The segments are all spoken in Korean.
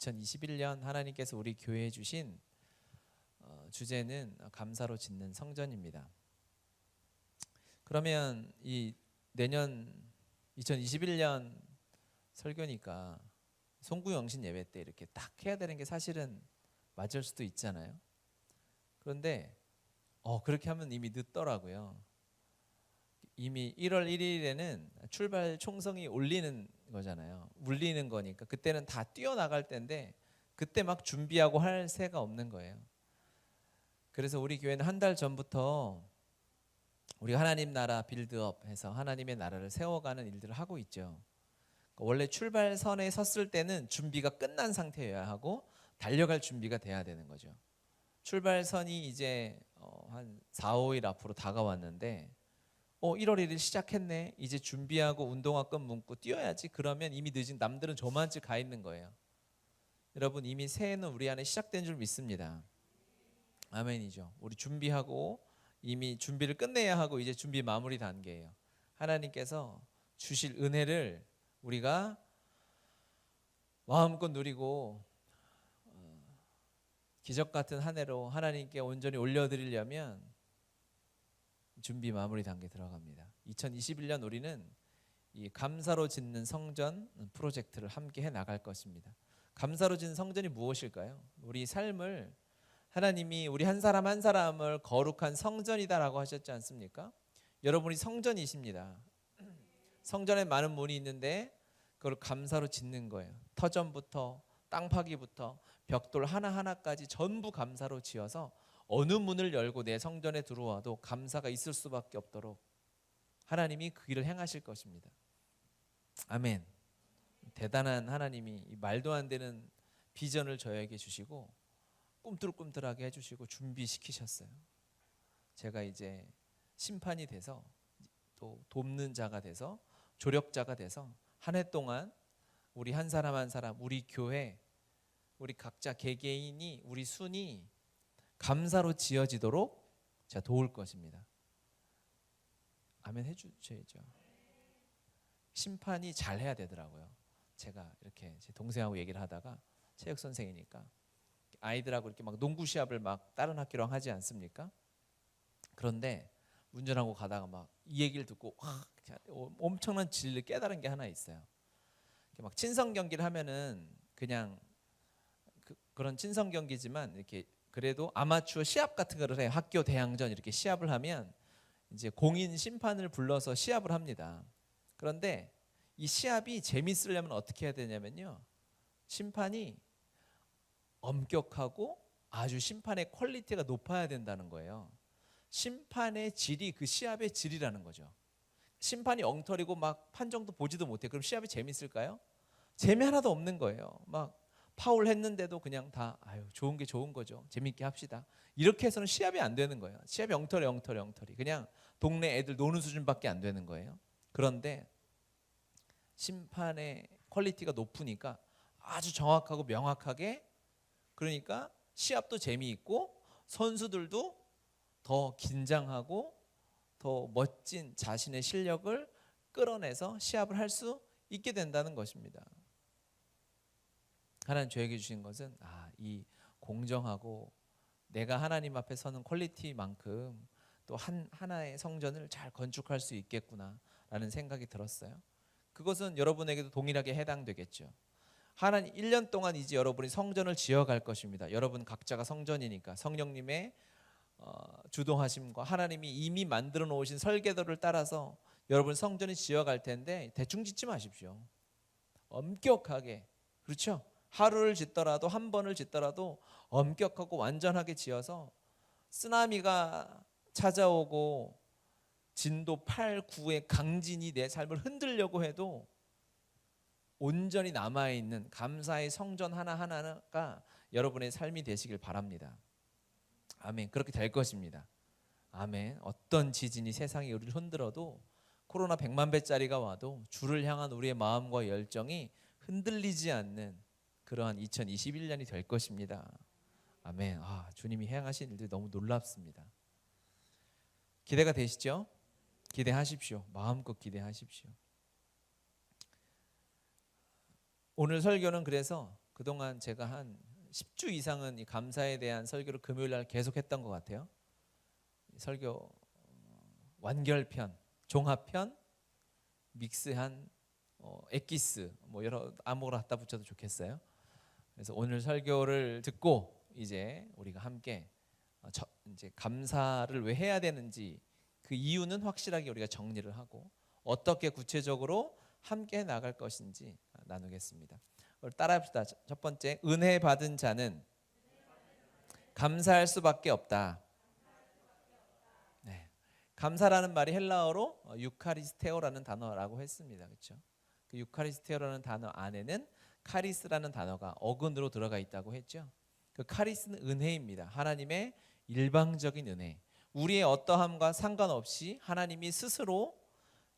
2021년 하나님께서 우리 교회에 주신 주제는 감사로 짓는 성전입니다. 그러면 이 내년 2021년 설교니까 송구영신 예배 때 이렇게 딱 해야 되는 게 사실은 맞을 수도 있잖아요. 그런데 그렇게 하면 이미 늦더라고요. 이미 1월 1일에는 출발 총성이 울리는 거잖아요. 울리는 거니까 그때는 다 뛰어나갈 때인데 그때 막 준비하고 할 새가 없는 거예요. 그래서 우리 교회는 한 달 전부터 우리 하나님 나라 빌드업 해서 하나님의 나라를 세워가는 일들을 하고 있죠. 원래 출발선에 섰을 때는 준비가 끝난 상태여야 하고 달려갈 준비가 돼야 되는 거죠. 출발선이 이제 한 4, 5일 앞으로 다가왔는데 1월 1일 시작했네. 이제 준비하고 운동화끈 묶고 뛰어야지. 그러면 이미 늦은 남들은 저만치 가 있는 거예요. 여러분 이미 새해는 우리 안에 시작된 줄 믿습니다. 아멘이죠. 우리 준비하고 이미 준비를 끝내야 하고 이제 준비 마무리 단계예요. 하나님께서 주실 은혜를 우리가 마음껏 누리고 기적 같은 한 해로 하나님께 온전히 올려드리려면 준비 마무리 단계 들어갑니다. 2021년 우리는 이 감사로 짓는 성전 프로젝트를 함께 해 나갈 것입니다. 감사로 짓는 성전이 무엇일까요? 우리 삶을 하나님이 우리 한 사람 한 사람을 거룩한 성전이다라고 하셨지 않습니까? 여러분이 성전이십니다. 성전에 많은 문이 있는데 그걸 감사로 짓는 거예요. 터전부터 땅 파기부터 벽돌 하나하나까지 전부 감사로 지어서 어느 문을 열고 내 성전에 들어와도 감사가 있을 수밖에 없도록 하나님이 그 일을 행하실 것입니다. 아멘. 대단한 하나님이 말도 안 되는 비전을 저에게 주시고 꿈틀꿈틀하게 해주시고 준비시키셨어요. 제가 이제 심판이 돼서 또 돕는 자가 돼서 조력자가 돼서 한 해 동안 우리 한 사람 한 사람, 우리 교회, 우리 각자 개개인이 우리 순이 감사로 지어지도록 제가 도울 것입니다. 아멘 해주셔야죠. 심판이 잘 해야 되더라고요. 제가 이렇게 제 동생하고 얘기를 하다가 체육 선생이니까 아이들하고 이렇게 막 농구 시합을 막 다른 학교랑 하지 않습니까? 그런데 운전하고 가다가 막 이 얘기를 듣고 엄청난 진리를 깨달은 게 하나 있어요. 막 친선 경기를 하면은 그냥 그런 친선 경기지만 이렇게 그래도 아마추어 시합 같은 거를 해요. 학교 대항전 이렇게 시합을 하면 이제 공인 심판을 불러서 시합을 합니다. 그런데 이 시합이 재밌으려면 어떻게 해야 되냐면요. 심판이 엄격하고 아주 심판의 퀄리티가 높아야 된다는 거예요. 심판의 질이 그 시합의 질이라는 거죠. 심판이 엉터리고 막 판정도 보지도 못해. 그럼 시합이 재밌을까요? 재미 하나도 없는 거예요. 막 파울 했는데도 그냥 다 좋은 게 좋은 거죠. 재밌게 합시다. 이렇게 해서는 시합이 안 되는 거예요. 시합이 엉터리. 그냥 동네 애들 노는 수준밖에 안 되는 거예요. 그런데 심판의 퀄리티가 높으니까 아주 정확하고 명확하게 그러니까 시합도 재미있고 선수들도 더 긴장하고 더 멋진 자신의 실력을 끌어내서 시합을 할 수 있게 된다는 것입니다. 하나님 저에게 주신 것은 이 공정하고 내가 하나님 앞에 서는 퀄리티만큼 또 하나의 성전을 잘 건축할 수 있겠구나라는 생각이 들었어요. 그것은 여러분에게도 동일하게 해당되겠죠. 하나님 1년 동안 이제 여러분이 성전을 지어갈 것입니다. 여러분 각자가 성전이니까 성령님의 주도하심과 하나님이 이미 만들어 놓으신 설계도를 따라서 여러분 성전이 지어갈 텐데 대충 짓지 마십시오. 엄격하게, 그렇죠? 하루를 짓더라도 한 번을 짓더라도 엄격하고 완전하게 지어서 쓰나미가 찾아오고 진도 8, 9의 강진이 내 삶을 흔들려고 해도 온전히 남아있는 감사의 성전 하나하나가 여러분의 삶이 되시길 바랍니다. 아멘. 그렇게 될 것입니다. 아멘. 어떤 지진이 세상이 우리를 흔들어도 코로나 100만 배짜리가 와도 주를 향한 우리의 마음과 열정이 흔들리지 않는 그러한 2021년이 될 것입니다. 아멘. 주님이 행하신 일들이 너무 놀랍습니다. 기대가 되시죠? 기대하십시오. 마음껏 기대하십시오. 오늘 설교는 그래서 그동안 제가 한 10주 이상은 이 감사에 대한 설교를 금요일 날 계속했던 것 같아요. 설교 완결편, 종합편, 믹스한 엑기스 뭐 여러 아무거나 갖다 붙여도 좋겠어요. 그래서 오늘 설교를 듣고 이제 우리가 함께 이제 감사를 왜 해야 되는지 그 이유는 확실하게 우리가 정리를 하고 어떻게 구체적으로 함께 나갈 것인지 나누겠습니다. 따라합시다. 첫 번째, 은혜 받은 자는 감사할 수밖에 없다. 네. 감사라는 말이 헬라어로 유카리스테오라는 단어라고 했습니다. 그렇죠? 그 유카리스테오라는 단어 안에는 카리스라는 단어가 어근으로 들어가 있다고 했죠. 그 카리스는 은혜입니다. 하나님의 일방적인 은혜. 우리의 어떠함과 상관없이 하나님이 스스로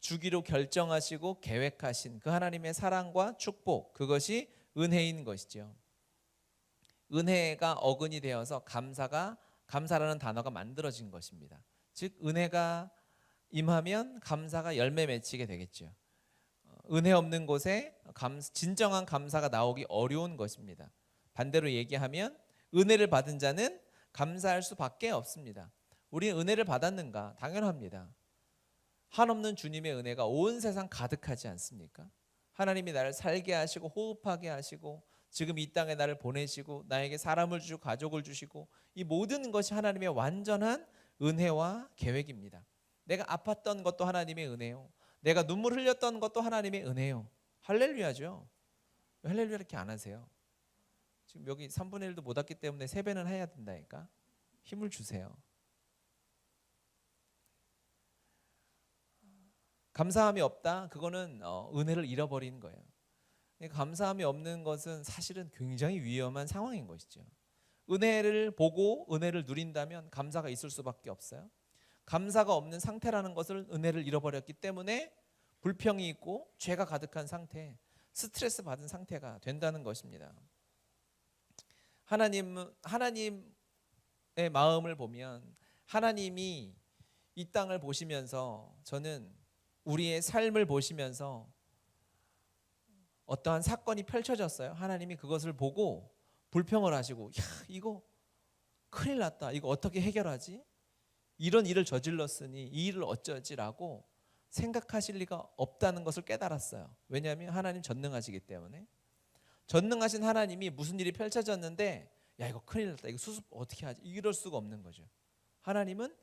주기로 결정하시고 계획하신 그 하나님의 사랑과 축복, 그것이 은혜인 것이죠. 은혜가 어근이 되어서 감사라는 단어가 만들어진 것입니다. 즉 은혜가 임하면 감사가 열매 맺히게 되겠죠. 은혜 없는 곳에 진정한 감사가 나오기 어려운 것입니다. 반대로 얘기하면 은혜를 받은 자는 감사할 수밖에 없습니다. 우리는 은혜를 받았는가? 당연합니다. 한없는 주님의 은혜가 온 세상 가득하지 않습니까? 하나님이 나를 살게 하시고 호흡하게 하시고 지금 이 땅에 나를 보내시고 나에게 사람을 주시고 가족을 주시고 이 모든 것이 하나님의 완전한 은혜와 계획입니다. 내가 아팠던 것도 하나님의 은혜요. 내가 눈물 흘렸던 것도 하나님의 은혜요. 할렐루야죠. 할렐루야 이렇게 안 하세요? 지금 여기 3분의 1도 못 왔기 때문에 3배는 해야 된다니까. 힘을 주세요. 감사함이 없다? 그거는 은혜를 잃어버리는 거예요. 감사함이 없는 것은 사실은 굉장히 위험한 상황인 것이죠. 은혜를 보고 은혜를 누린다면 감사가 있을 수밖에 없어요. 감사가 없는 상태라는 것을 은혜를 잃어버렸기 때문에 불평이 있고 죄가 가득한 상태, 스트레스 받은 상태가 된다는 것입니다. 하나님의 마음을 보면 하나님이 이 땅을 보시면서 저는 우리의 삶을 보시면서 어떠한 사건이 펼쳐졌어요. 하나님이 그것을 보고 불평을 하시고 야 이거 큰일 났다. 이거 어떻게 해결하지? 이런 일을 저질렀으니 이 일을 어쩌지라고 생각하실 리가 없다는 것을 깨달았어요. 왜냐하면 하나님 전능하시기 때문에. 전능하신 하나님이 무슨 일이 펼쳐졌는데 야 이거 큰일 났다. 이거 수습 어떻게 하지? 이럴 수가 없는 거죠. 하나님은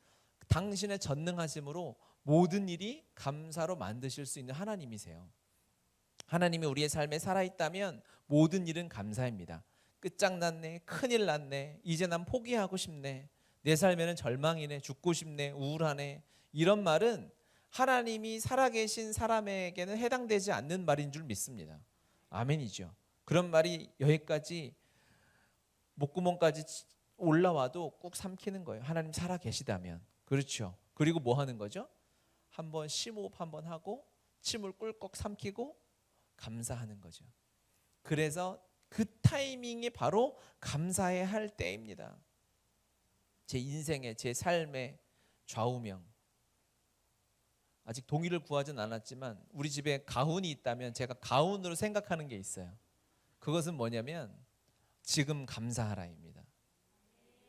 당신의 전능하심으로 모든 일이 감사로 만드실 수 있는 하나님이세요. 하나님이 우리의 삶에 살아있다면 모든 일은 감사입니다. 끝장났네, 큰일 났네, 이제 난 포기하고 싶네, 내 삶에는 절망이네, 죽고 싶네, 우울하네, 이런 말은 하나님이 살아계신 사람에게는 해당되지 않는 말인 줄 믿습니다. 아멘이죠. 그런 말이 여기까지 목구멍까지 올라와도 꾹 삼키는 거예요. 하나님 살아계시다면. 그렇죠. 그리고 뭐 하는 거죠? 한번 심호흡 한번 하고 침을 꿀꺽 삼키고 감사하는 거죠. 그래서 그 타이밍이 바로 감사해야 할 때입니다. 제 인생의 제 삶의 좌우명. 아직 동의를 구하진 않았지만 우리 집에 가훈이 있다면 제가 가훈으로 생각하는 게 있어요. 그것은 뭐냐면 지금 감사하라입니다.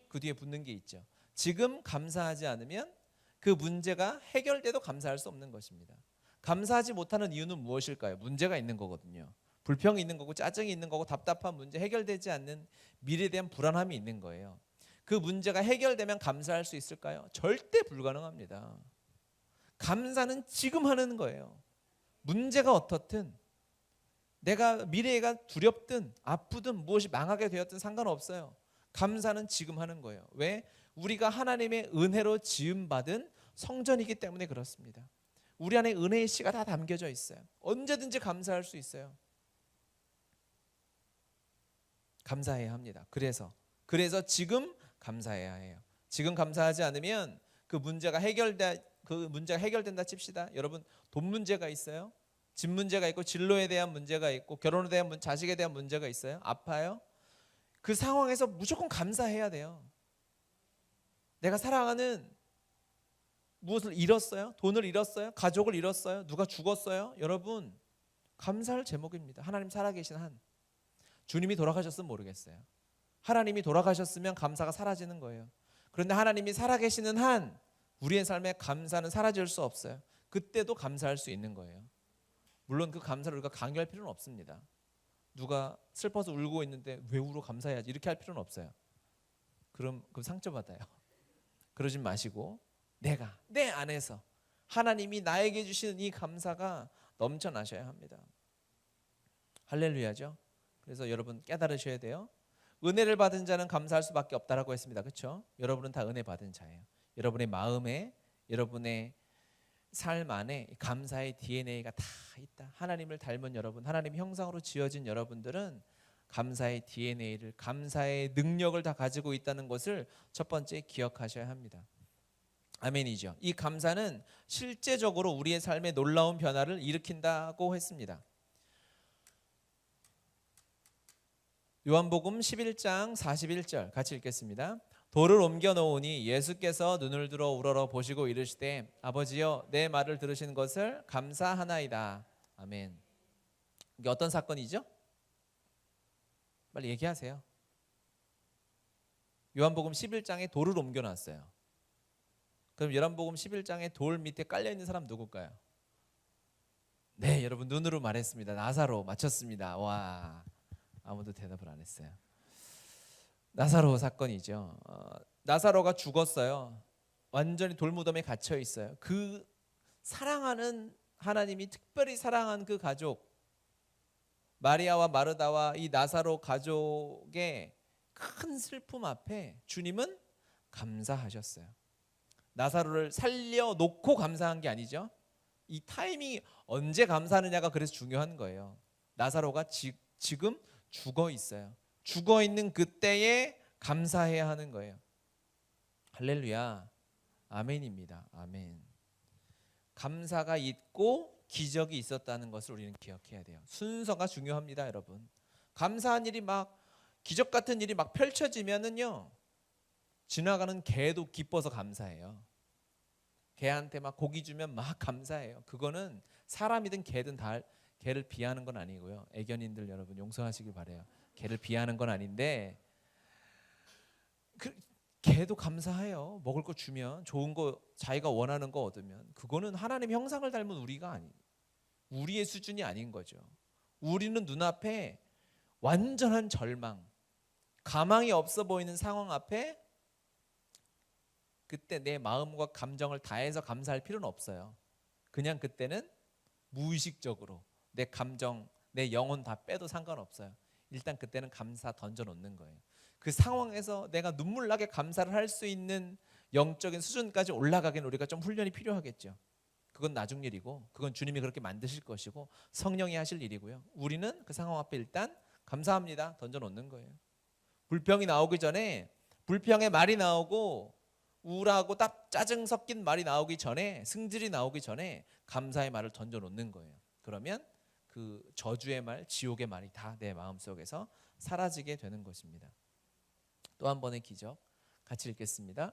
그 뒤에 붙는 게 있죠. 지금 감사하지 않으면 그 문제가 해결돼도 감사할 수 없는 것입니다. 감사하지 못하는 이유는 무엇일까요? 문제가 있는 거거든요. 불평이 있는 거고 짜증이 있는 거고 답답한 문제, 해결되지 않는 미래에 대한 불안함이 있는 거예요. 그 문제가 해결되면 감사할 수 있을까요? 절대 불가능합니다. 감사는 지금 하는 거예요. 문제가 어떻든 내가 미래가 두렵든 아프든 무엇이 망하게 되었든 상관없어요. 감사는 지금 하는 거예요. 왜? 우리가 하나님의 은혜로 지음받은 성전이기 때문에 그렇습니다. 우리 안에 은혜의 씨가 다 담겨져 있어요. 언제든지 감사할 수 있어요. 감사해야 합니다. 그래서 지금 감사해야 해요. 지금 감사하지 않으면 그 문제가 해결된다 칩시다. 여러분 돈 문제가 있어요. 집 문제가 있고 진로에 대한 문제가 있고 결혼에 대한 자식에 대한 문제가 있어요. 아파요. 그 상황에서 무조건 감사해야 돼요. 내가 사랑하는 무엇을 잃었어요? 돈을 잃었어요? 가족을 잃었어요? 누가 죽었어요? 여러분 감사할 제목입니다. 하나님 살아계신 한. 주님이 돌아가셨으면 모르겠어요. 하나님이 돌아가셨으면 감사가 사라지는 거예요. 그런데 하나님이 살아계시는 한 우리의 삶에 감사는 사라질 수 없어요. 그때도 감사할 수 있는 거예요. 물론 그 감사를 우리가 강요할 필요는 없습니다. 누가 슬퍼서 울고 있는데 왜 울어, 감사해야지 이렇게 할 필요는 없어요. 그럼 상처받아요. 그러진 마시고 내가 내 안에서 하나님이 나에게 주시는 이 감사가 넘쳐나셔야 합니다. 할렐루야죠. 그래서 여러분 깨달으셔야 돼요. 은혜를 받은 자는 감사할 수밖에 없다라고 했습니다. 그렇죠? 여러분은 다 은혜 받은 자예요. 여러분의 마음에, 여러분의 삶 안에 감사의 DNA가 다 있다. 하나님을 닮은 여러분, 하나님 형상으로 지어진 여러분들은 감사의 DNA를, 감사의 능력을 다 가지고 있다는 것을 첫 번째 기억하셔야 합니다. 아멘이죠. 이 감사는 실제적으로 우리의 삶에 놀라운 변화를 일으킨다고 했습니다. 요한복음 11장 41절 같이 읽겠습니다. 돌을 옮겨 놓으니 예수께서 눈을 들어 우러러 보시고 이르시되 아버지여 내 말을 들으신 것을 감사하나이다. 아멘. 이게 어떤 사건이죠? 빨리 얘기하세요. 요한복음 11장에 돌을 옮겨 놨어요. 그럼 요한복음 11장에 돌 밑에 깔려 있는 사람 누굴까요? 네, 여러분 눈으로 말했습니다. 나사로. 맞췄습니다. 와, 아무도 대답을 안 했어요. 나사로 사건이죠. 나사로가 죽었어요. 완전히 돌무덤에 갇혀 있어요. 그 사랑하는 하나님이 특별히 사랑한 그 가족 마리아와 마르다와 이 나사로 가족의 큰 슬픔 앞에 주님은 감사하셨어요. 나사로를 살려놓고 감사한 게 아니죠. 이 타이밍이 언제 감사하느냐가 그래서 중요한 거예요. 나사로가 지금 죽어 있어요. 죽어 있는 그때에 감사해야 하는 거예요. 할렐루야. 아멘입니다. 아멘. 감사가 있고 기적이 있었다는 것을 우리는 기억해야 돼요. 순서가 중요합니다, 여러분. 감사한 일이 막 기적 같은 일이 막 펼쳐지면은요, 지나가는 개도 기뻐서 감사해요. 개한테 막 고기 주면 막 감사해요. 그거는 사람이든 개든 다 개를 비하는 건 아니고요. 애견인들 여러분 용서하시길 바래요. 개를 비하는 건 아닌데 개도 감사해요. 먹을 거 주면, 좋은 거 자기가 원하는 거 얻으면. 그거는 하나님 형상을 닮은 우리의 수준이 아닌 거죠. 우리는 눈앞에 완전한 절망, 가망이 없어 보이는 상황 앞에 그때 내 마음과 감정을 다해서 감사할 필요는 없어요. 그냥 그때는 무의식적으로 내 감정, 내 영혼 다 빼도 상관없어요. 일단 그때는 감사 던져놓는 거예요. 그 상황에서 내가 눈물 나게 감사를 할 수 있는 영적인 수준까지 올라가기는 우리가 좀 훈련이 필요하겠죠. 그건 나중 일이고, 그건 주님이 그렇게 만드실 것이고 성령이 하실 일이고요. 우리는 그 상황 앞에 일단 감사합니다 던져놓는 거예요. 불평이 나오기 전에, 불평의 말이 나오고 우울하고 딱 짜증 섞인 말이 나오기 전에, 승질이 나오기 전에 감사의 말을 던져놓는 거예요. 그러면 그 저주의 말, 지옥의 말이 다 내 마음속에서 사라지게 되는 것입니다. 또 한 번의 기적 같이 읽겠습니다.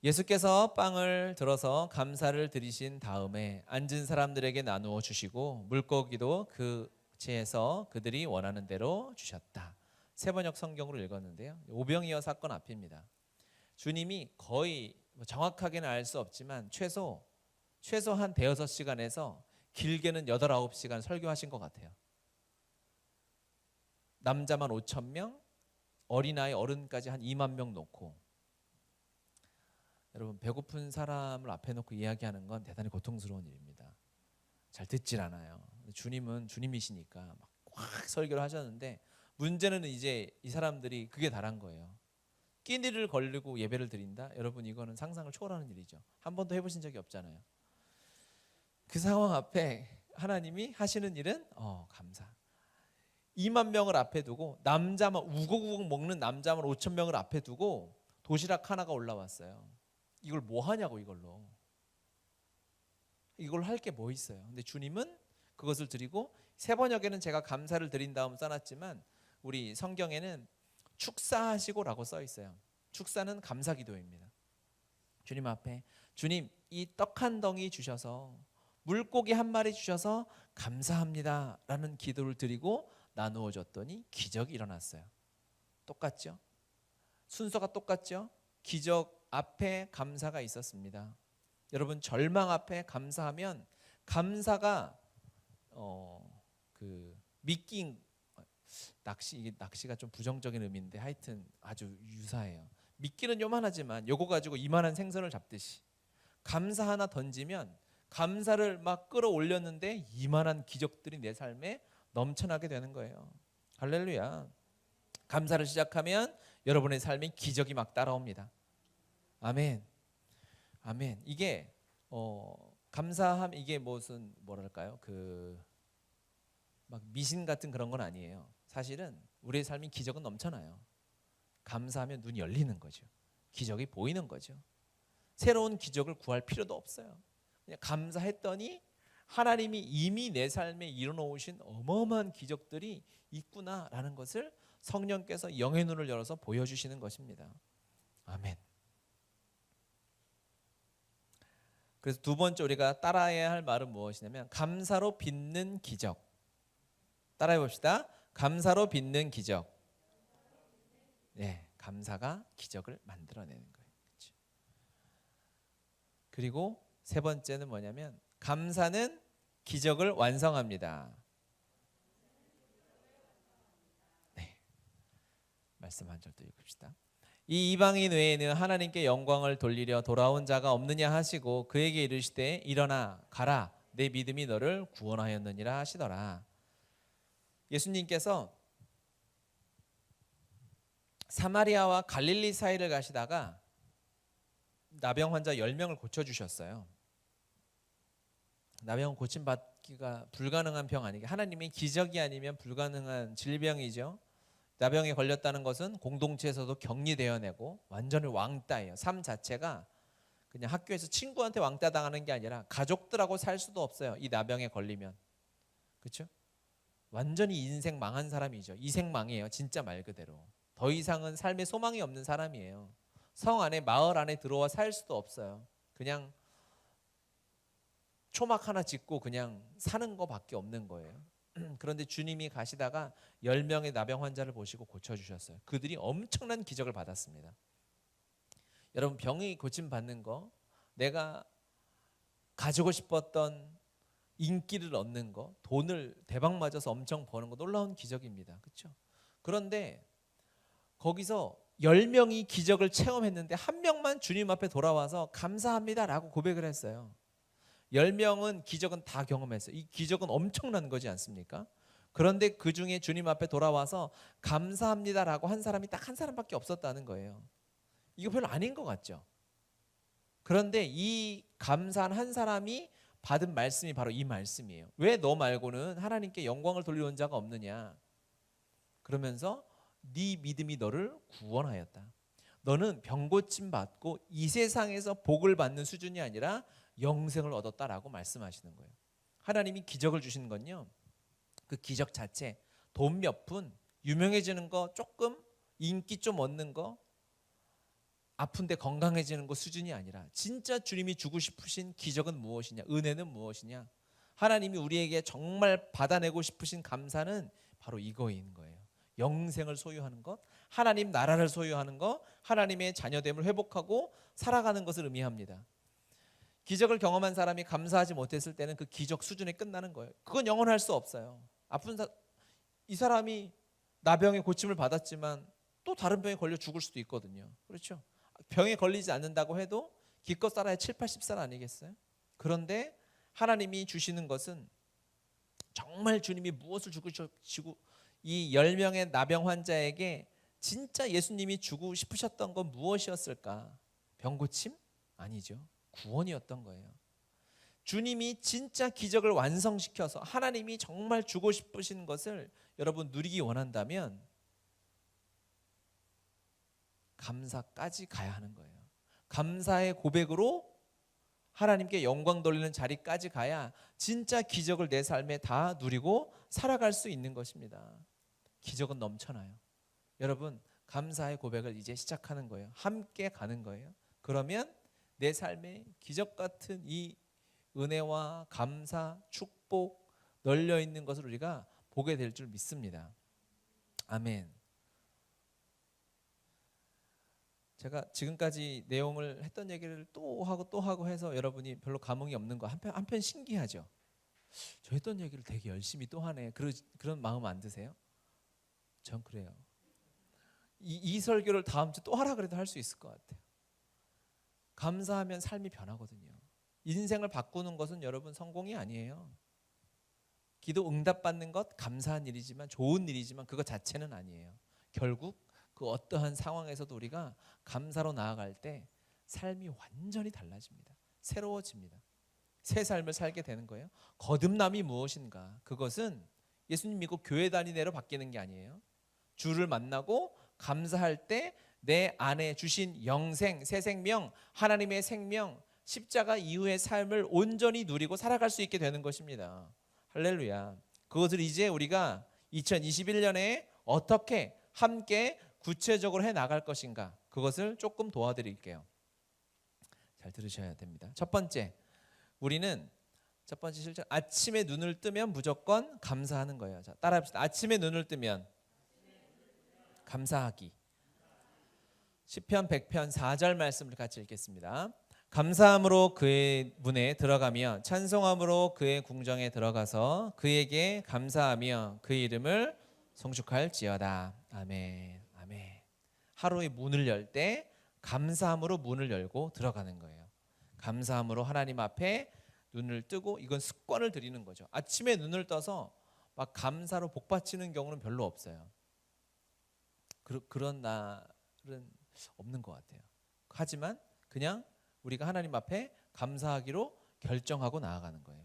예수께서 빵을 들어서 감사를 드리신 다음에 앉은 사람들에게 나누어 주시고 물고기도 그 채에서 그들이 원하는 대로 주셨다. 세번역 성경으로 읽었는데요. 오병이어 사건 앞입니다. 주님이 거의 정확하게는 알 수 없지만 최소 한 대여섯 시간에서 길게는 8, 9시간 설교하신 것 같아요. 남자만 5,000명, 어린아이 어른까지 한 2만 명 놓고, 여러분 배고픈 사람을 앞에 놓고 이야기하는 건 대단히 고통스러운 일입니다. 잘 듣질 않아요. 주님은 주님이시니까 막 확 설교를 하셨는데 문제는 이제 이 사람들이 그게 다란 거예요. 끼니를 걸리고 예배를 드린다? 여러분 이거는 상상을 초월하는 일이죠. 한 번도 해보신 적이 없잖아요. 그 상황 앞에 하나님이 하시는 일은 감사. 2만 명을 앞에 두고 남자만 우걱우걱 먹는 남자만 5천 명을 앞에 두고 도시락 하나가 올라왔어요. 이걸 뭐 하냐고 이걸로. 이걸 할 게 뭐 있어요. 근데 주님은 그것을 드리고 세번역에는 제가 감사를 드린 다음 써놨지만 우리 성경에는 축사하시고라고 써 있어요. 축사는 감사 기도입니다. 주님 앞에 주님 이 떡 한 덩이 주셔서 물고기 한 마리 주셔서 감사합니다 라는 기도를 드리고 나누어 줬더니 기적이 일어났어요. 똑같죠? 순서가 똑같죠? 기적 앞에 감사가 있었습니다. 여러분, 절망 앞에 감사하면 감사가 미끼, 이게 낚시가 좀 부정적인 의미인데 하여튼 아주 유사해요. 미끼는 요만하지만 요거 가지고 이만한 생선을 잡듯이 감사 하나 던지면 감사를 막 끌어올렸는데 이만한 기적들이 내 삶에 넘쳐나게 되는 거예요. 할렐루야. 감사를 시작하면 여러분의 삶에 기적이 막 따라옵니다. 아멘. 아멘. 이게 감사함, 이게 무슨 뭐랄까요? 막 미신 같은 그런 건 아니에요. 사실은 우리의 삶이 기적은 넘쳐나요. 감사하면 눈이 열리는 거죠. 기적이 보이는 거죠. 새로운 기적을 구할 필요도 없어요. 그냥 감사했더니 하나님이 이미 내 삶에 이뤄놓으신 어마어마한 기적들이 있구나라는 것을 성령께서 영의 눈을 열어서 보여주시는 것입니다. 아멘. 그래서 두 번째 우리가 따라해야 할 말은 무엇이냐면 감사로 빚는 기적. 따라해 봅시다. 감사로 빚는 기적. 네, 감사가 기적을 만들어내는 거예요. 그렇죠? 그리고 세 번째는 뭐냐면 감사는 기적을 완성합니다. 네, 말씀 한 절 또 읽읍시다. 이 이방인 외에는 하나님께 영광을 돌리려 돌아온 자가 없느냐 하시고 그에게 이르시되 일어나 가라 내 믿음이 너를 구원하였느니라 하시더라. 예수님께서 사마리아와 갈릴리 사이를 가시다가 나병 환자 10명을 고쳐주셨어요. 나병은 고침받기가 불가능한 병 아니게 하나님의 기적이 아니면 불가능한 질병이죠. 나병에 걸렸다는 것은 공동체에서도 격리되어 내고 완전히 왕따예요. 삶 자체가 그냥 학교에서 친구한테 왕따 당하는 게 아니라 가족들하고 살 수도 없어요. 이 나병에 걸리면. 그렇죠? 완전히 인생 망한 사람이죠. 이생망이에요. 진짜 말 그대로. 더 이상은 삶에 소망이 없는 사람이에요. 성 안에 마을 안에 들어와 살 수도 없어요. 그냥 초막 하나 짓고 그냥 사는 거밖에 없는 거예요. 그런데 주님이 가시다가 10명의 나병 환자를 보시고 고쳐주셨어요. 그들이 엄청난 기적을 받았습니다. 여러분, 병이 고침받는 거, 내가 가지고 싶었던 인기를 얻는 거, 돈을 대박 맞아서 엄청 버는 거 놀라운 기적입니다. 그렇죠? 그런데 거기서 10명이 기적을 체험했는데 한 명만 주님 앞에 돌아와서 감사합니다라고 고백을 했어요. 10명은 기적은 다 경험했어요. 이 기적은 엄청난 거지 않습니까? 그런데 그 중에 주님 앞에 돌아와서 감사합니다라고 한 사람이 딱 한 사람밖에 없었다는 거예요. 이거 별로 아닌 것 같죠? 그런데 이 감사한 한 사람이 받은 말씀이 바로 이 말씀이에요. 왜 너 말고는 하나님께 영광을 돌려온 자가 없느냐? 그러면서 네 믿음이 너를 구원하였다. 너는 병 고침 받고 이 세상에서 복을 받는 수준이 아니라 영생을 얻었다라고 말씀하시는 거예요. 하나님이 기적을 주시는 건요, 그 기적 자체, 돈 몇 푼, 유명해지는 거 조금, 인기 좀 얻는 거, 아픈데 건강해지는 거 수준이 아니라 진짜 주님이 주고 싶으신 기적은 무엇이냐, 은혜는 무엇이냐, 하나님이 우리에게 정말 받아내고 싶으신 감사는 바로 이거인 거예요. 영생을 소유하는 것, 하나님 나라를 소유하는 것, 하나님의 자녀됨을 회복하고 살아가는 것을 의미합니다. 기적을 경험한 사람이 감사하지 못했을 때는 그 기적 수준에 끝나는 거예요. 그건 영원할 수 없어요. 이 사람이 나병의 고침을 받았지만 또 다른 병에 걸려 죽을 수도 있거든요. 그렇죠? 병에 걸리지 않는다고 해도 기껏 살아야 7, 80살 아니겠어요? 그런데 하나님이 주시는 것은 정말 주님이 무엇을 주고 이 10명의 나병 환자에게 진짜 예수님이 주고 싶으셨던 건 무엇이었을까? 병고침? 아니죠. 구원이었던 거예요. 주님이 진짜 기적을 완성시켜서 하나님이 정말 주고 싶으신 것을 여러분 누리기 원한다면 감사까지 가야 하는 거예요. 감사의 고백으로 하나님께 영광 돌리는 자리까지 가야 진짜 기적을 내 삶에 다 누리고 살아갈 수 있는 것입니다. 기적은 넘쳐나요. 여러분, 감사의 고백을 이제 시작하는 거예요. 함께 가는 거예요. 그러면 내 삶에 기적 같은 이 은혜와 감사, 축복 널려 있는 것을 우리가 보게 될 줄 믿습니다. 아멘. 제가 지금까지 내용을 했던 얘기를 또 하고 해서 여러분이 별로 감흥이 없는 거 한편 신기하죠. 저 했던 얘기를 되게 열심히 또 하네. 그런 마음 안 드세요? 전 그래요. 이 설교를 다음 주 또 하라 그래도 할 수 있을 것 같아요. 감사하면 삶이 변하거든요. 인생을 바꾸는 것은 여러분 성공이 아니에요. 기도 응답받는 것 감사한 일이지만 좋은 일이지만 그것 자체는 아니에요. 결국 그 어떠한 상황에서도 우리가 감사로 나아갈 때 삶이 완전히 달라집니다. 새로워집니다. 새 삶을 살게 되는 거예요. 거듭남이 무엇인가? 그것은 예수님 믿고 교회 다니내로 바뀌는 게 아니에요. 주를 만나고 감사할 때 내 안에 주신 영생, 새 생명, 하나님의 생명, 십자가 이후의 삶을 온전히 누리고 살아갈 수 있게 되는 것입니다. 할렐루야. 그것을 이제 우리가 2021년에 어떻게 함께 구체적으로 해 나갈 것인가? 그것을 조금 도와드릴게요. 잘 들으셔야 됩니다. 첫 번째, 우리는 첫 번째 실천, 아침에 눈을 뜨면 무조건 감사하는 거예요. 자, 따라합시다. 아침에 눈을 뜨면 감사하기. 시편 100편 4절 말씀을 같이 읽겠습니다. 감사함으로 그의 문에 들어가며 찬송함으로 그의 궁정에 들어가서 그에게 감사하며 그의 이름을 송축할지어다. 아멘. 아멘. 하루의 문을 열 때 감사함으로 문을 열고 들어가는 거예요. 감사함으로 하나님 앞에 눈을 뜨고, 이건 습관을 들이는 거죠. 아침에 눈을 떠서 막 감사로 복받치는 경우는 별로 없어요. 그런 날은 없는 것 같아요. 하지만 그냥 우리가 하나님 앞에 감사하기로 결정하고 나아가는 거예요.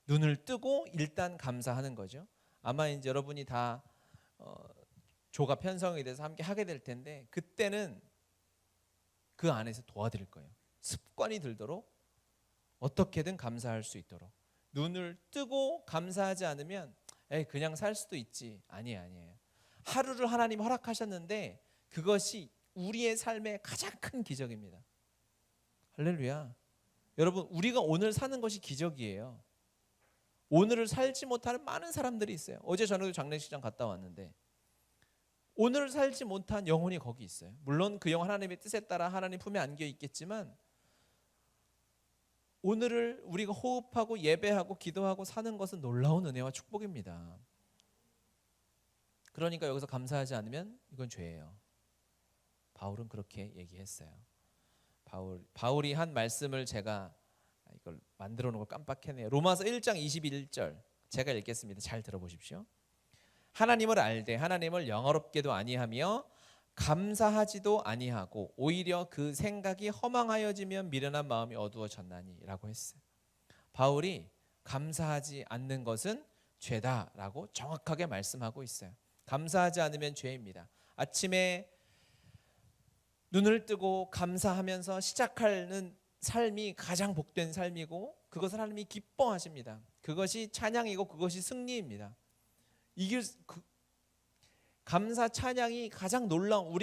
눈을 뜨고 일단 감사하는 거죠. 아마 이제 여러분이 다 조가 편성이 돼서 함께 하게 될 텐데, 그때는 그 안에서 도와드릴 거예요. 습관이 들도록 어떻게든 감사할 수 있도록. 눈을 뜨고 감사하지 않으면 그냥 살 수도 있지. 아니에요. 하루를 하나님 허락하셨는데 그것이 우리의 삶의 가장 큰 기적입니다. 할렐루야. 여러분, 우리가 오늘 사는 것이 기적이에요. 오늘을 살지 못하는 많은 사람들이 있어요. 어제 저녁에 장례식장 갔다 왔는데 오늘을 살지 못한 영혼이 거기 있어요. 물론 그 영혼 하나님의 뜻에 따라 하나님 품에 안겨 있겠지만 오늘을 우리가 호흡하고 예배하고 기도하고 사는 것은 놀라운 은혜와 축복입니다. 그러니까 여기서 감사하지 않으면 이건 죄예요. 바울은 그렇게 얘기했어요. 바울이 한 말씀을 제가 이걸 만들어 놓은 걸 깜빡했네요. 로마서 1장 21절 제가 읽겠습니다. 잘 들어보십시오. 하나님을 알되 하나님을 영화롭게도 아니하며 감사하지도 아니하고 오히려 그 생각이 허망하여지면 미련한 마음이 어두워졌나니 라고 했어요. 바울이 감사하지 않는 것은 죄다라고 정확하게 말씀하고 있어요. 감사하지 않으면 죄입니다. 아침에 눈을 뜨고 감사하면서 시작하는 삶이 가장 복된 삶이고 그것을 하나님이 기뻐하십니다. 그것이 찬양이고 그것이 승리입니다. 감사 찬양이 가장 놀라운,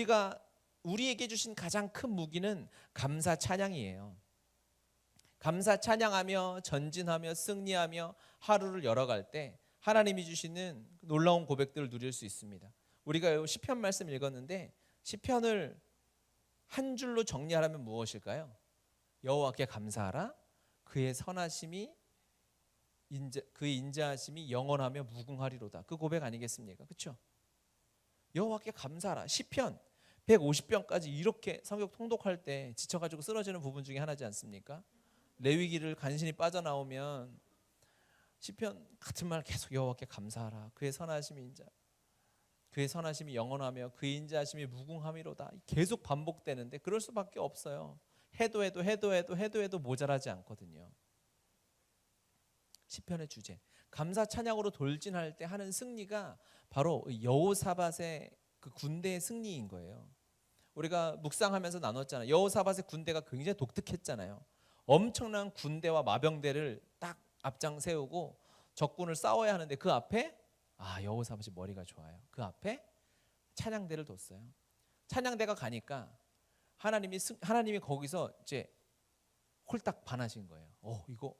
우리에게 주신 가장 큰 무기는 감사 찬양이에요. 감사 찬양하며 전진하며 승리하며 하루를 열어갈 때 하나님이 주시는 놀라운 고백들을 누릴 수 있습니다. 우리가 시편 말씀 읽었는데 시편을 한 줄로 정리하라면 무엇일까요? 여호와께 감사하라. 그의 선하심이 그의 인자하심이 영원하며 무궁하리로다. 그 고백 아니겠습니까? 그렇죠? 여호와께 감사하라. 시편 150편까지 이렇게 성경 통독할 때 지쳐가지고 쓰러지는 부분 중에 하나지 않습니까? 레위기를 간신히 빠져나오면 시편 같은 말 계속 여호와께 감사하라. 그의 선하심이 영원하며 그의 인자하심이 무궁함이로다. 계속 반복되는데 그럴 수밖에 없어요. 해도 모자라지 않거든요. 시편의 주제, 감사 찬양으로 돌진할 때 하는 승리가 바로 여호사밧의 그 군대의 승리인 거예요. 우리가 묵상하면서 나눴잖아요. 여호사밧의 군대가 굉장히 독특했잖아요. 엄청난 군대와 마병대를 딱 앞장 세우고 적군을 싸워야 하는데 그 앞에 여호사밧이 머리가 좋아요. 그 앞에 찬양대를 뒀어요. 찬양대가 가니까 하나님이 거기서 이제 홀딱 반하신 거예요. 이거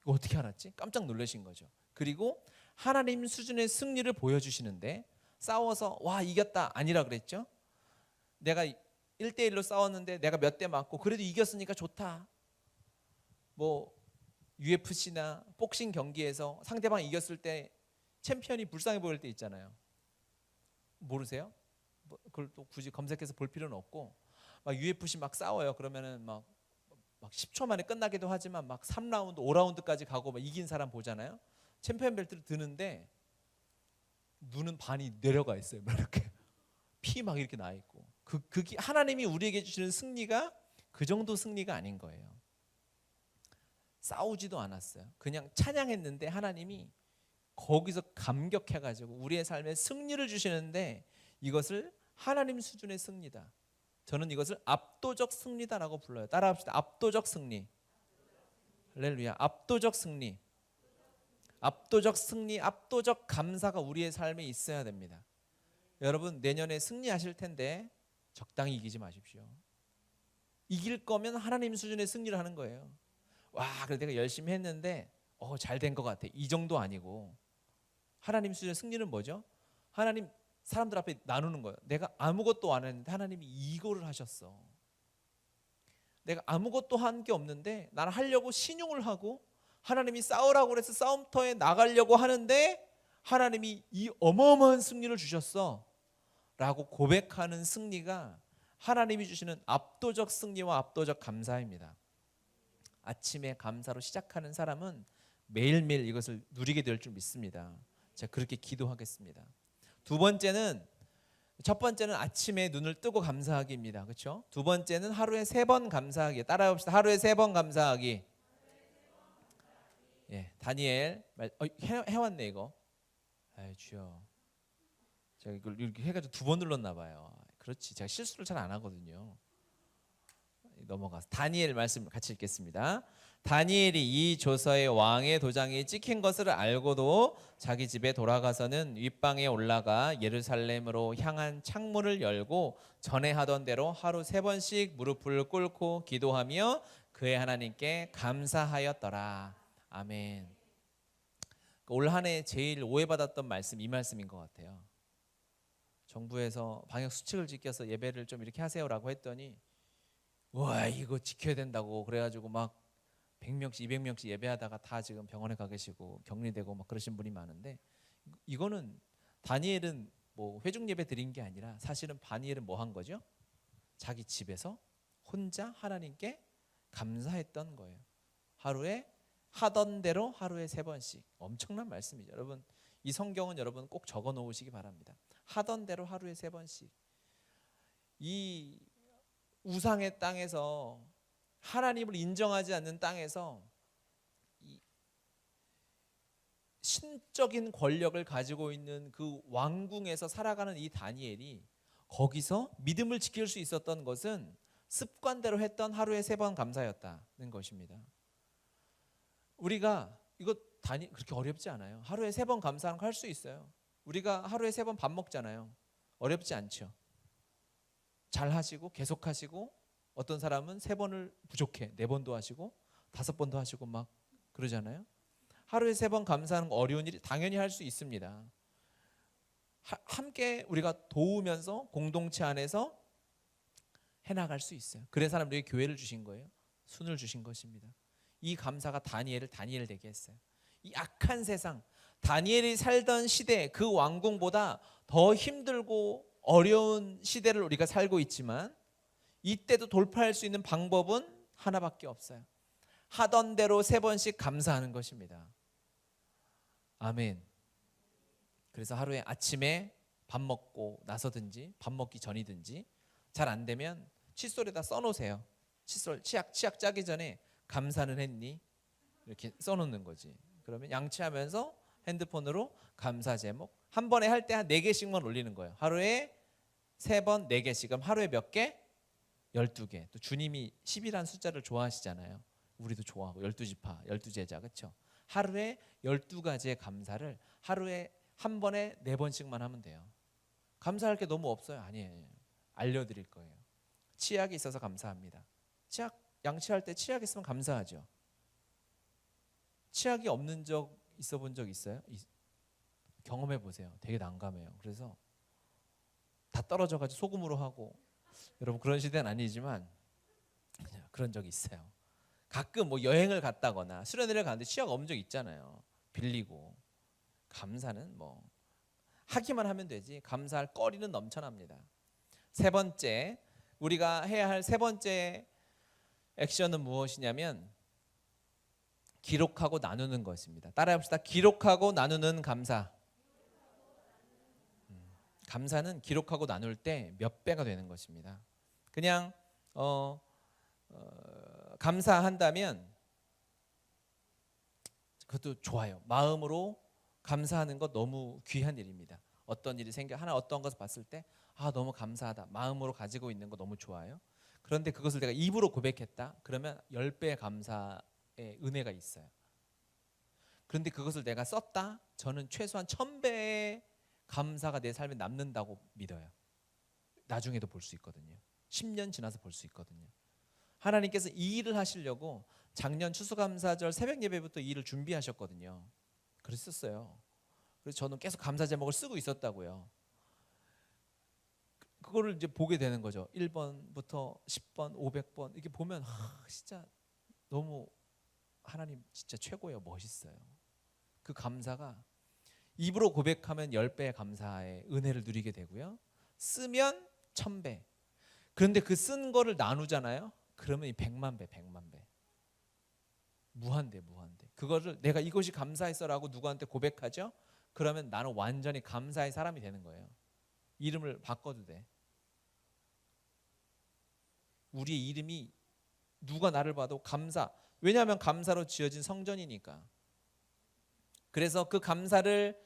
어떻게 알았지? 깜짝 놀라신 거죠. 그리고 하나님 수준의 승리를 보여주시는데, 싸워서 와 이겼다 아니라 그랬죠. 내가 1대1로 싸웠는데 내가 몇 대 맞고 그래도 이겼으니까 좋다. 뭐 UFC나 복싱 경기에서 상대방 이겼을 때 챔피언이 불쌍해 보일 때 있잖아요. 모르세요? 뭐 그걸 또 굳이 검색해서 볼 필요는 없고, 막 UFC 막 싸워요. 그러면은 막 10초 만에 끝나기도 하지만 막 3라운드, 5라운드까지 가고 막 이긴 사람 보잖아요. 챔피언 벨트를 드는데 눈은 반이 내려가 있어요. 막 이렇게 피 막 이렇게 나 있고. 그게 하나님이 우리에게 주시는 승리가 그 정도 승리가 아닌 거예요. 싸우지도 않았어요. 그냥 찬양했는데 하나님이 거기서 감격해가지고 우리의 삶에 승리를 주시는데, 이것을 하나님 수준의 승리다. 저는 이것을 압도적 승리다라고 불러요. 따라합시다. 압도적 승리. 할렐루야. 압도적 승리. 압도적 승리, 압도적 감사가 우리의 삶에 있어야 됩니다. 여러분, 내년에 승리하실 텐데 적당히 이기지 마십시오. 이길 거면 하나님 수준의 승리를 하는 거예요. 와, 그래 내가 열심히 했는데 잘 된 것 같아. 이 정도 아니고, 하나님 수준의 승리는 뭐죠? 하나님 사람들 앞에 나누는 거예요. 내가 아무것도 안 했는데 하나님이 이거를 하셨어. 내가 아무것도 한 게 없는데 나는 하려고 신용을 하고, 하나님이 싸우라고 그래서 싸움터에 나가려고 하는데 하나님이 이 어마어마한 승리를 주셨어 라고 고백하는 승리가 하나님이 주시는 압도적 승리와 압도적 감사입니다. 아침에 감사로 시작하는 사람은 매일매일 이것을 누리게 될 줄 믿습니다. 제가 그렇게 기도하겠습니다. 첫 번째는 아침에 눈을 뜨고 감사하기입니다. 그렇죠? 두 번째는 하루에 3번 감사하기. 따라해봅시다. 하루에 3번 감사하기. 예, 다니엘 해왔네 이거. 아이 주여, 제가 이걸 이렇게 해가지고 2번 눌렀나 봐요. 그렇지, 제가 실수를 잘 안 하거든요. 넘어가서 다니엘 말씀 같이 읽겠습니다. 다니엘이 이 조서에 왕의 도장이 찍힌 것을 알고도 자기 집에 돌아가서는 윗방에 올라가 예루살렘으로 향한 창문을 열고 전에 하던 대로 하루 3번씩 무릎을 꿇고 기도하며 그의 하나님께 감사하였더라. 아멘. 올 한 해 제일 오해받았던 말씀, 이 말씀인 것 같아요. 정부에서 방역 수칙을 지켜서 예배를 좀 이렇게 하세요라고 했더니, 와 이거 지켜야 된다고 그래가지고 막 100명씩 200명씩 예배하다가 다 지금 병원에 가 계시고 격리되고 막 그러신 분이 많은데, 이거는 다니엘은 뭐 회중 예배 드린 게 아니라 사실은 다니엘은 뭐 한 거죠? 자기 집에서 혼자 하나님께 감사했던 거예요. 하루에 하던 대로 하루에 3번씩. 엄청난 말씀이죠. 여러분, 이 성경은 여러분 꼭 적어 놓으시기 바랍니다. 하던 대로 하루에 3번씩. 이 우상의 땅에서, 하나님을 인정하지 않는 땅에서 이 신적인 권력을 가지고 있는 그 왕궁에서 살아가는 이 다니엘이 거기서 믿음을 지킬 수 있었던 것은 습관대로 했던 하루에 3번 감사였다는 것입니다. 우리가 이거 그렇게 어렵지 않아요. 하루에 3번 감사하는 거 할 수 있어요. 우리가 하루에 3번 밥 먹잖아요. 어렵지 않죠. 잘 하시고 계속 하시고, 어떤 사람은 3번을 부족해 4번도 하시고 5번도 하시고 막 그러잖아요. 하루에 3번 감사하는 거 어려운 일이 당연히 할 수 있습니다. 함께 우리가 도우면서 공동체 안에서 해나갈 수 있어요. 그래서 하나님이 교회를 주신 거예요. 순을 주신 것입니다. 이 감사가 다니엘 되게 했어요. 이 악한 세상, 다니엘이 살던 시대, 그 왕궁보다 더 힘들고 어려운 시대를 우리가 살고 있지만, 이때도 돌파할 수 있는 방법은 하나밖에 없어요. 하던 대로 3번씩 감사하는 것입니다. 아멘. 그래서 하루에 아침에 밥 먹고 나서든지 밥 먹기 전이든지, 잘 안 되면 칫솔에다 써놓으세요. 칫솔 치약 짜기 전에 감사는 했니? 이렇게 써놓는 거지. 그러면 양치하면서 핸드폰으로 감사 제목 한 번에 할 때 한 4개씩만 올리는 거예요. 하루에 3번 4개씩. 그럼 하루에 몇 개? 12개. 또 주님이 10이라는 숫자를 좋아하시잖아요. 우리도 좋아하고 12지파, 12제자, 그렇죠? 하루에 12가지의 감사를 하루에 한 번에 4번씩만 하면 돼요. 감사할 게 너무 없어요? 아니에요. 알려드릴 거예요. 치약이 있어서 감사합니다. 치약, 양치할 때 치약 있으면 감사하죠. 치약이 없는 적 있어 본 적 있어요? 경험해 보세요. 되게 난감해요. 그래서 다 떨어져가지고 소금으로 하고, 여러분 그런 시대는 아니지만 그런 적이 있어요. 가끔 뭐 여행을 갔다거나 수련회를 갔는데 취하가 없는 적 있잖아요. 빌리고. 감사는 뭐 하기만 하면 되지 감사할 거리는 넘쳐납니다. 세 번째, 우리가 해야 할 세 번째 액션은 무엇이냐면 기록하고 나누는 것입니다. 따라해봅시다. 기록하고 나누는 감사. 감사는 기록하고 나눌 때 몇 배가 되는 것입니다. 그냥 감사한다면 그것도 좋아요. 마음으로 감사하는 것 너무 귀한 일입니다. 어떤 일이 생겨 하나 어떤 것을 봤을 때 너무 감사하다. 마음으로 가지고 있는 거 너무 좋아요. 그런데 그것을 내가 입으로 고백했다. 그러면 10배의 감사의 은혜가 있어요. 그런데 그것을 내가 썼다. 저는 최소한 1000배의 감사가 내 삶에 남는다고 믿어요. 나중에도 볼 수 있거든요. 10년 지나서 볼 수 있거든요. 하나님께서 이 일을 하시려고 작년 추수감사절 새벽 예배부터 이 일을 준비하셨거든요. 그랬었어요. 그래서 저는 계속 감사 제목을 쓰고 있었다고요. 그거를 이제 보게 되는 거죠. 1번부터 10번, 500번 이렇게 보면 진짜 너무 하나님 진짜 최고예요. 멋있어요. 그 감사가 입으로 고백하면 10배의 감사의 은혜를 누리게 되고요. 쓰면 1000배. 그런데 그 쓴 거를 나누잖아요. 그러면 100만 배, 100만 배. 무한대, 무한대. 그거를 내가 이것이 감사했어라고 누구한테 고백하죠? 그러면 나는 완전히 감사의 사람이 되는 거예요. 이름을 바꿔도 돼. 우리의 이름이 누가 나를 봐도 감사. 왜냐하면 감사로 지어진 성전이니까. 그래서 그 감사를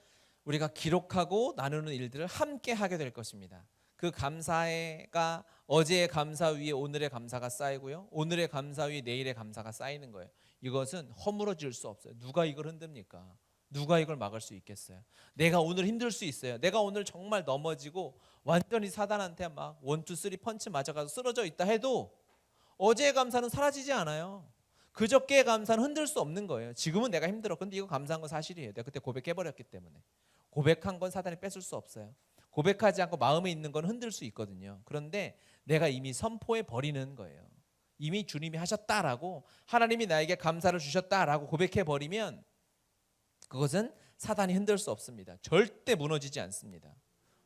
우리가 기록하고 나누는 일들을 함께 하게 될 것입니다. 그 감사가 어제의 감사 위에 오늘의 감사가 쌓이고요. 오늘의 감사 위에 내일의 감사가 쌓이는 거예요. 이것은 허물어질 수 없어요. 누가 이걸 흔듭니까? 누가 이걸 막을 수 있겠어요? 내가 오늘 힘들 수 있어요. 내가 오늘 정말 넘어지고 완전히 사단한테 막 1, 2, 3 펀치 맞아가지고 쓰러져 있다 해도 어제의 감사는 사라지지 않아요. 그저께의 감사는 흔들 수 없는 거예요. 지금은 내가 힘들어. 근데 이거 감사한 건 사실이에요. 내가 그때 고백해버렸기 때문에. 고백한 건 사단이 뺏을 수 없어요. 고백하지 않고 마음에 있는 건 흔들 수 있거든요. 그런데 내가 이미 선포해 버리는 거예요. 이미 주님이 하셨다라고, 하나님이 나에게 감사를 주셨다라고 고백해 버리면 그것은 사단이 흔들 수 없습니다. 절대 무너지지 않습니다.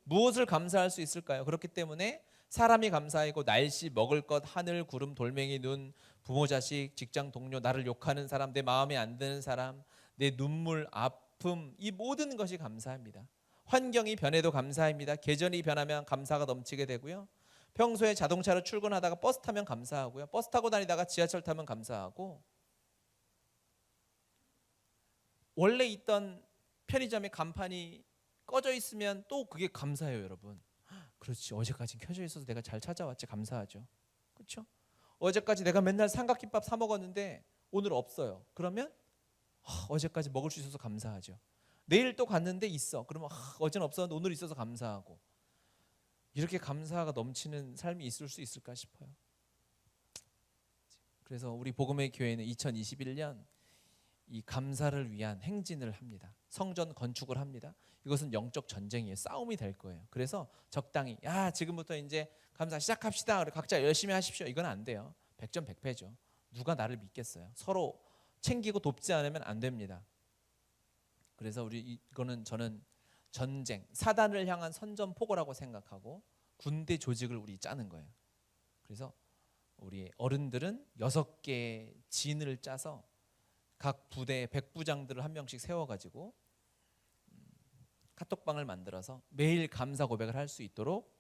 무엇을 감사할 수 있을까요? 그렇기 때문에 사람이 감사하고 날씨, 먹을 것, 하늘, 구름, 돌멩이, 눈, 부모, 자식, 직장 동료, 나를 욕하는 사람, 내 마음에 안 드는 사람, 내 눈물, 아픔, 이 모든 것이 감사합니다. 환경이 변해도 감사합니다. 계절이 변하면 감사가 넘치게 되고요. 평소에 자동차로 출근하다가 버스 타면 감사하고요. 버스 타고 다니다가 지하철 타면 감사하고, 원래 있던 편의점의 간판이 꺼져 있으면 또 그게 감사해요, 여러분. 그렇지, 어제까지 켜져 있어서 내가 잘 찾아왔지, 감사하죠. 그렇죠? 어제까지 내가 맨날 삼각김밥 사 먹었는데 오늘 없어요. 그러면 어제까지 먹을 수 있어서 감사하죠. 내일 또 갔는데 있어. 그러면 어제는 없었는데 오늘 있어서 감사하고. 이렇게 감사가 넘치는 삶이 있을 수 있을까 싶어요. 그래서 우리 복음의 교회는 2021년 이 감사를 위한 행진을 합니다. 성전 건축을 합니다. 이것은 영적 전쟁이에요. 싸움이 될 거예요. 그래서 적당히 지금부터 이제 감사 시작합시다. 각자 열심히 하십시오. 이건 안 돼요. 백전백패죠. 누가 나를 믿겠어요. 서로 챙기고 돕지 않으면 안 됩니다. 그래서 이거는 저는 전쟁, 사단을 향한 선전포고라고 생각하고 군대 조직을 우리 짜는 거예요. 그래서 우리 어른들은 6개의 진을 짜서 각 부대의 백부장들을 한 명씩 세워가지고 카톡방을 만들어서 매일 감사 고백을 할 수 있도록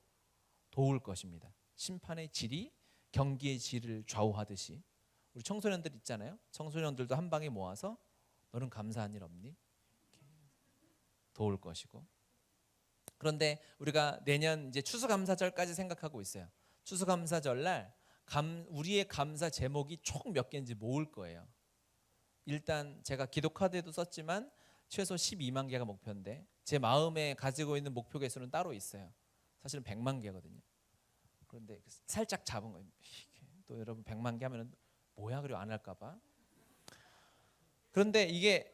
도울 것입니다. 심판의 질이 경기의 질을 좌우하듯이 우리 청소년들 있잖아요. 청소년들도 한 방에 모아서 너는 감사한 일 없니? 도울 것이고. 그런데 우리가 내년 이제 추수감사절까지 생각하고 있어요. 추수감사절 날 우리의 감사 제목이 총 몇 개인지 모을 거예요. 일단 제가 기도 카드에도 썼지만 최소 12만 개가 목표인데 제 마음에 가지고 있는 목표 개수는 따로 있어요. 사실은 100만 개거든요. 그런데 살짝 잡은 거예요. 또 여러분 100만 개 하면은 뭐야 그리고 안 할까 봐. 그런데 이게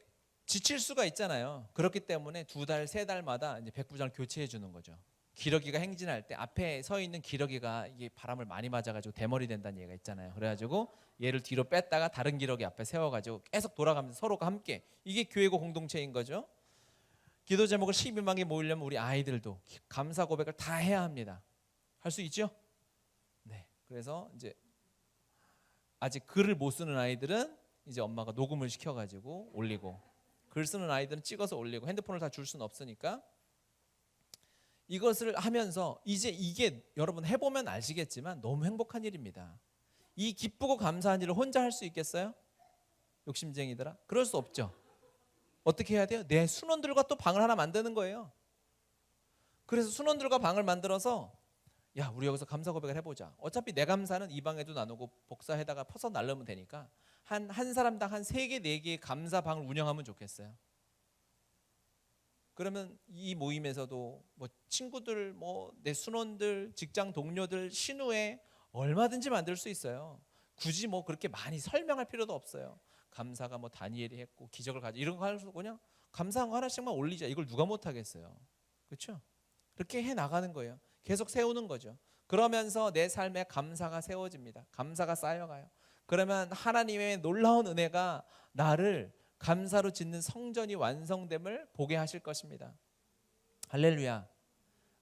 지칠 수가 있잖아요. 그렇기 때문에 2달, 3달마다 이제 백부장을 교체해 주는 거죠. 기러기가 행진할 때 앞에 서 있는 기러기가 이게 바람을 많이 맞아가지고 대머리 된다는 얘기가 있잖아요. 그래가지고 얘를 뒤로 뺐다가 다른 기러기 앞에 세워가지고 계속 돌아가면서 서로가 함께, 이게 교회고 공동체인 거죠. 기도 제목을 12만 개 모이려면 우리 아이들도 감사 고백을 다 해야 합니다. 할 수 있죠? 네. 그래서 이제 아직 글을 못 쓰는 아이들은 이제 엄마가 녹음을 시켜가지고 올리고, 글 쓰는 아이들은 찍어서 올리고, 핸드폰을 다 줄 수는 없으니까 이것을 하면서 이제 이게 여러분 해보면 아시겠지만 너무 행복한 일입니다. 이 기쁘고 감사한 일을 혼자 할 수 있겠어요? 욕심쟁이들아? 그럴 수 없죠. 어떻게 해야 돼요? 내 순원들과 또 방을 하나 만드는 거예요. 그래서 순원들과 방을 만들어서 야, 우리 여기서 감사 고백을 해보자. 어차피 내 감사는 이 방에도 나누고 복사해다가 퍼서 날르면 되니까 한 사람당 한 3개, 4개의 감사 방을 운영하면 좋겠어요. 그러면 이 모임에서도 뭐 친구들, 뭐 내 순원들, 직장 동료들, 신우에 얼마든지 만들 수 있어요. 굳이 뭐 그렇게 많이 설명할 필요도 없어요. 감사가 뭐 다니엘이 했고 기적을 가지고 이런 거 하면서 그냥 감사한 거 하나씩만 올리자. 이걸 누가 못 하겠어요. 그렇죠? 그렇게 해 나가는 거예요. 계속 세우는 거죠. 그러면서 내 삶에 감사가 세워집니다. 감사가 쌓여가요. 그러면 하나님의 놀라운 은혜가 나를 감사로 짓는 성전이 완성됨을 보게 하실 것입니다. 할렐루야.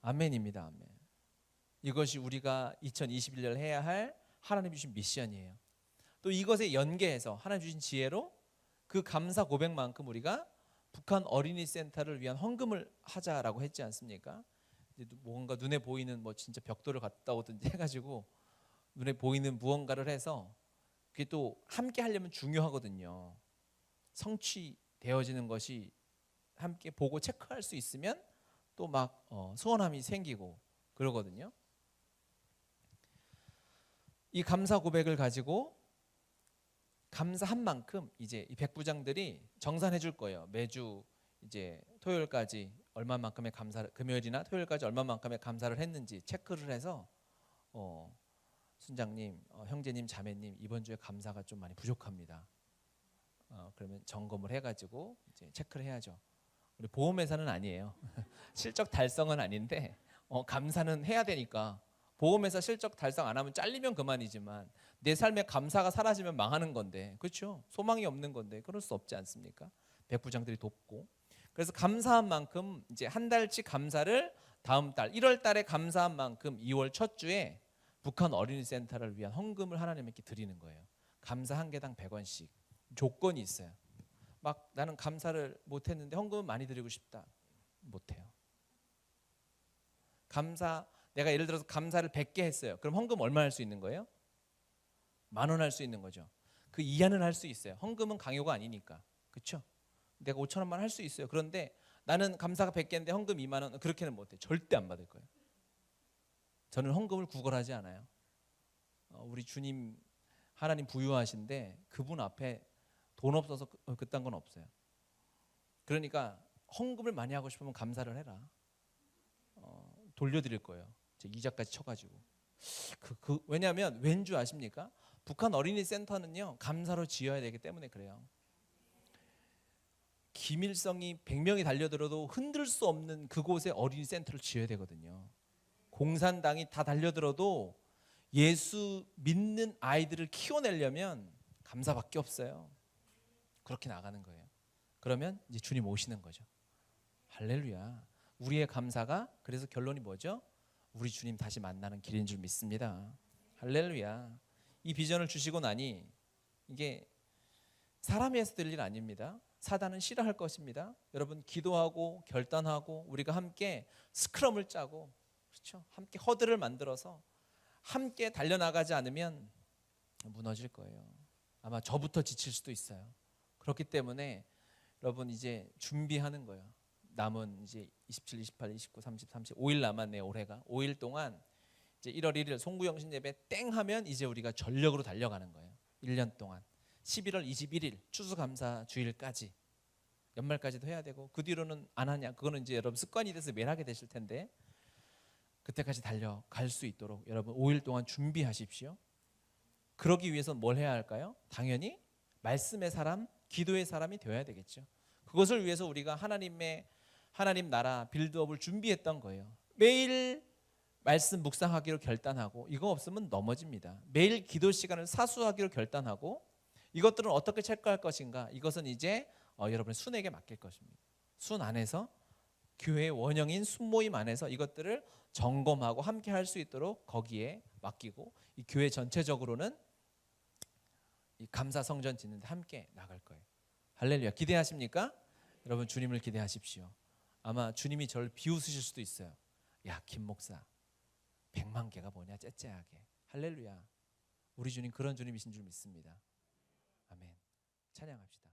아멘입니다. 아멘. 이것이 우리가 2021년 해야 할 하나님 주신 미션이에요. 또 이것에 연계해서 하나님 주신 지혜로 그 감사 고백만큼 우리가 북한 어린이 센터를 위한 헌금을 하자라고 했지 않습니까? 뭔가 눈에 보이는 뭐 진짜 벽돌을 갖다 오든지 해가지고 눈에 보이는 무언가를 해서, 그게 또 함께 하려면 중요하거든요. 성취되어지는 것이 함께 보고 체크할 수 있으면 또 막 소원함이 생기고 그러거든요. 이 감사 고백을 가지고 감사한 만큼 이제 이 백부장들이 정산해 줄 거예요. 매주 이제 토요일까지 얼마만큼의 감사를, 금요일이나 토요일까지 얼마만큼의 감사를 했는지 체크를 해서 순장님, 형제님, 자매님 이번 주에 감사가 좀 많이 부족합니다. 그러면 점검을 해가지고 이제 체크를 해야죠. 우리 보험회사는 아니에요. 실적 달성은 아닌데 감사는 해야 되니까. 보험회사 실적 달성 안 하면 잘리면 그만이지만 내 삶에 감사가 사라지면 망하는 건데, 그렇죠? 소망이 없는 건데 그럴 수 없지 않습니까? 백부장들이 돕고. 그래서 감사한 만큼 이제 한 달치 감사를 다음 달 1월 달에 감사한 만큼 2월 첫 주에 북한 어린이 센터를 위한 헌금을 하나님께 드리는 거예요. 감사 한 개당 100원씩. 조건이 있어요. 막 나는 감사를 못 했는데 헌금은 많이 드리고 싶다. 못 해요. 내가 예를 들어서 감사를 100개 했어요. 그럼 헌금 얼마 할 수 있는 거예요? 10,000원 할 수 있는 거죠. 그 이하는 할 수 있어요. 헌금은 강요가 아니니까. 그렇죠? 내가 5,000원만 할 수 있어요. 그런데 나는 감사가 100개인데 헌금 2만 원, 그렇게는 못 해. 절대 안 받을 거예요. 저는 헌금을 구걸하지 않아요. 우리 주님 하나님 부유하신데 그분 앞에 돈 없어서 그딴 건 없어요. 그러니까 헌금을 많이 하고 싶으면 감사를 해라. 돌려드릴 거예요. 이자까지 쳐가지고. 왜냐하면 왠 줄 아십니까? 북한 어린이 센터는요 감사로 지어야 되기 때문에 그래요. 기밀성이 100명이 달려들어도 흔들 수 없는 그곳에 어린이 센터를 지어야 되거든요. 공산당이 다 달려들어도 예수 믿는 아이들을 키워내려면 감사밖에 없어요. 그렇게 나가는 거예요. 그러면 이제 주님 오시는 거죠. 할렐루야. 우리의 감사가 그래서 결론이 뭐죠? 우리 주님 다시 만나는 길인 줄 믿습니다. 할렐루야. 이 비전을 주시고 나니 이게 사람이 해서 될 일 아닙니다. 사단은 싫어할 것입니다. 여러분 기도하고 결단하고 우리가 함께 스크럼을 짜고, 그렇죠? 함께 허들을 만들어서 함께 달려나가지 않으면 무너질 거예요. 아마 저부터 지칠 수도 있어요. 그렇기 때문에 여러분 이제 준비하는 거예요. 남은 이제 27, 28, 29, 30, 5일 남았네요. 올해가 5일 동안 이제 1월 1일 송구영신 예배 땡 하면 이제 우리가 전력으로 달려가는 거예요. 1년 동안 11월 21일 추수감사 주일까지, 연말까지도 해야 되고 그 뒤로는 안 하냐, 그거는 이제 여러분 습관이 돼서 매일 하게 되실 텐데 그때까지 달려갈 수 있도록 여러분 5일 동안 준비하십시오. 그러기 위해서는 뭘 해야 할까요? 당연히 말씀의 사람, 기도의 사람이 되어야 되겠죠. 그것을 위해서 우리가 하나님 나라 빌드업을 준비했던 거예요. 매일 말씀 묵상하기로 결단하고, 이거 없으면 넘어집니다. 매일 기도 시간을 사수하기로 결단하고, 이것들은 어떻게 체크할 것인가? 이것은 이제 여러분의 순에게 맡길 것입니다. 순 안에서, 교회의 원형인 순모임 안에서 이것들을 점검하고 함께 할 수 있도록 거기에 맡기고, 이 교회 전체적으로는 이 감사 성전 짓는 데 함께 나갈 거예요. 할렐루야. 기대하십니까? 여러분, 주님을 기대하십시오. 아마 주님이 저를 비웃으실 수도 있어요. 야, 김 목사 100만 개가 뭐냐, 째째하게. 할렐루야. 우리 주님 그런 주님이신 줄 믿습니다. 아멘. 찬양합시다.